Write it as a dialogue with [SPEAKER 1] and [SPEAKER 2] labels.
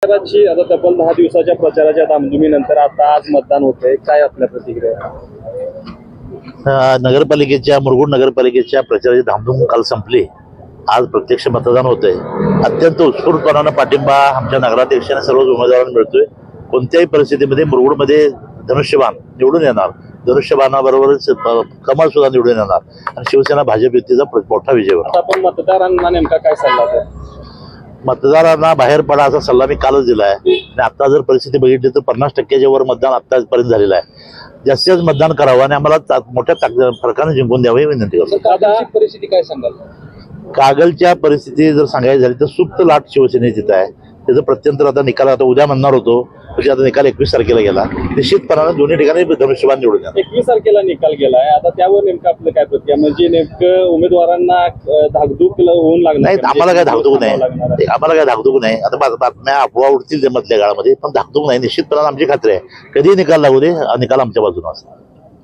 [SPEAKER 1] प्रचाराची आता तब्बल 10 दिवसाच्या प्रचाराच्या धामधुमीनंतर आता आज मतदान होतंय, काय आपल्या प्रतिक्रिया?
[SPEAKER 2] नगरपालिकेच्या मुरगुड नगरपालिकेच्या प्रचाराची धामधूम काल संपली. आज प्रत्यक्ष मतदान होतंय. अत्यंत उत्स्फूर्तपणानं पाठिंबा आमच्या नगराध्यक्षांना सर्वच उमेदवारांना मिळतोय. कोणत्याही परिस्थितीमध्ये मुरगुडमध्ये धनुष्यबाण निवडून येणार. धनुष्यबाणाबरोबरच कमळ सुद्धा निवडून येणार आणि शिवसेना भाजप युतीचा मोठा विजय होणार.
[SPEAKER 1] आता आपण मतदारांना नेमका काय सल्ला द्या?
[SPEAKER 2] मतदारांना बाहेर पडा असा सल्ला मी कालच दिला आहे आणि आता जर परिस्थिती बघितली तर 50%च्या वर मतदान आतापर्यंत झालेलं आहे. जास्तीत जास्त मतदान करावं आणि आम्हाला मोठ्या फरकाने जिंकून द्यावं ही विनंती करतो.
[SPEAKER 1] कागलची परिस्थिती काय सांगाल?
[SPEAKER 2] कागलच्या परिस्थिती जर सांगायची झाली तर सुप्त लाट शिवसेनेची आहे. त्याचं प्रत्यंतर आता निकाल आता उद्या म्हणणार होतो, म्हणजे आता निकाल 21 तारखेला गेला. निश्चितपणाने दोन्ही ठिकाणी धनुष्यबाण निवडून येणार.
[SPEAKER 1] 21 तारखेला निकाल गेलाय, आता त्यावर नेमकं आपलं काय प्रतिक्रिया? म्हणजे नेमकं उमेदवारांना धाकधूक होऊन लागणार
[SPEAKER 2] नाही, आम्हाला काय धाकधूक नाही. आम्हाला काय धाकधूक नाही. आता बातम्या अफवा उडतील ते मधल्या काळामध्ये, पण धाकधूक नाही. निश्चितपणाने आमची खात्री आहे, कधीही निकाल लागू दे, निकाल आमच्या बाजूने असतो.